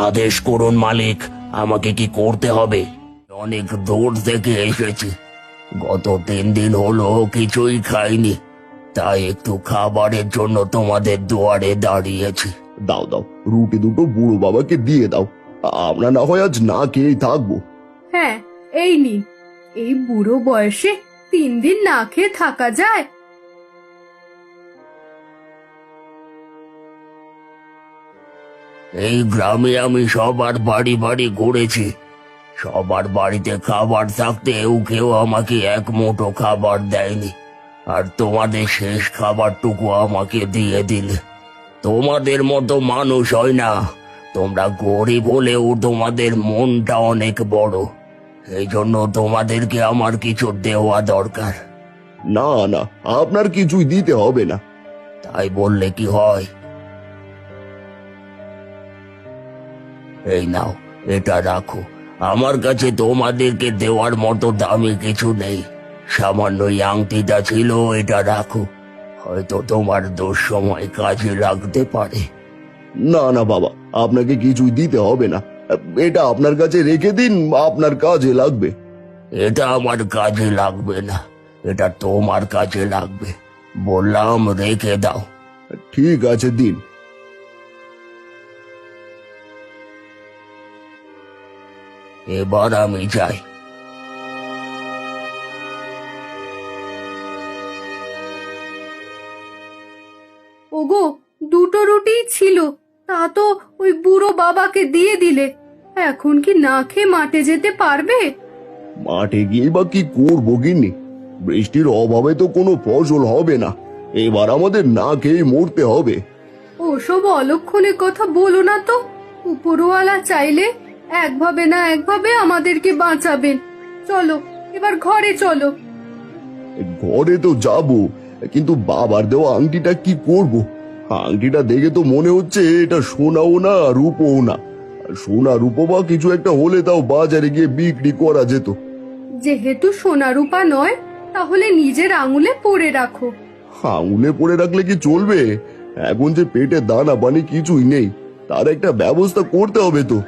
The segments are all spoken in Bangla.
আদেশ করুন মালিক, আমাকে কি করতে হবে? অনেক দূর থেকে এসেছি, গত 3 দিন হলো কিছুই খাইনি, তাই একটু খাবারের জন্য তোমাদের দুয়ারে দাঁড়িয়েছি। দাও দাও, রুটি দুটো বুড়ো বাবাকে দিয়ে দাও। আমরা না হয় আজ না খেয়েই থাকবো। হ্যাঁ, এই নিন। এই বুড়ো বয়সে 3 দিন না খেয়ে থাকা যায়? এই গ্রামে আমি সবার বাড়ি বাড়ি ঘুরেছি, সবার বাড়িতে খাবার থাকতেও কেউ আমাকে এক মুঠো খাবার দেয়নি, আর তোমাদের শেষ খাবারটুকু আমাকে দিয়ে দিলে। তোমাদের মতো মানুষ হয় না, তোমরা গরিব হলেও তোমাদের মনটা অনেক বড়, এই জন্য তোমাদেরকে আমার কিছু দেওয়া দরকার। না না, আপনার কিছুই দিতে হবে না। তাই বললে কি হয়? এই নাও, এটা রাখো। আমার কাছে তোমাদেরকে দেওয়ার মতো দামি কিছু নেই, সামান্য এই আংটিটা ছিল, এটা রাখো, হয়তো তোমার দুঃসময় কাজে লাগতে পারে। না না বাবা, আপনাকে কিছুই দিতে হবে না। এটা আপনার কাছে রেখে দিন, আপনার কাজে লাগবে। এটা আমার কাজে লাগবে না, এটা তোমার কাজে লাগবে। বললাম রেখে দাও। ঠিক আছে, দিন। এবার আমি যাই। ওগো, 2টো রুটি ছিল, তা তো ওই বুড়ো বাবাকে দিয়ে দিলে। এখন কি না খেয়ে মাঠে যেতে পারবে? মাঠে গিয়ে বা কি করবো গিন্নি? বৃষ্টির অভাবে তো কোনো ফসল হবে না, এবার আমাদের না খেয়ে মরতে হবে। ওসব অলক্ষণের কথা বলো না তো। উপরওয়ালা চাইলে একভাবে না একভাবে আমাদেরকে বাঁচাবেন। চলো, এবার ঘরে চলো। ঘরে তো যাব, কিন্তু বাবার দেওয়া আংটিটা কি করব? আংটিটা দেখে তো মনে হচ্ছে এটা সোনাও না রূপও না। সোনা রূপো বা কিছু একটা হলে তাও বাজারে গিয়ে বিক্রি করা যেত। যেহেতু সোনা রূপা নয়, তাহলে নিজের আঙুলে পরে রাখো। আঙুলে পরে রাখলে কি চলবে? এখন যে পেটে দানা পানি কিছুই নেই, তার একটা ব্যবস্থা করতে হবে তো।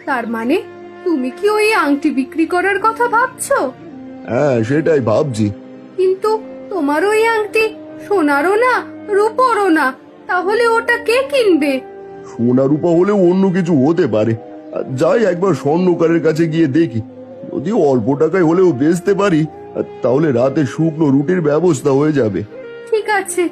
তার মানে তুমি কি ওই আংটি বিক্রি করার কথা ভাবছো? হ্যাঁ, সেটাই ভাবছি। কিন্তু তোমার ওই আংটি সোনারও না রূপোরও না, তাহলে ওটা কে কিনবে? সোনা রূপা হলেও অন্য কিছু হতে পারে। যাই একবার স্বর্ণকারের কাছে গিয়ে দেখি, যদি অল্প টাকায় হলেও বেচতে পারি, তাহলে রাতে শুকনো রুটির ব্যবস্থা হয়ে যাবে। ঠিক আছে,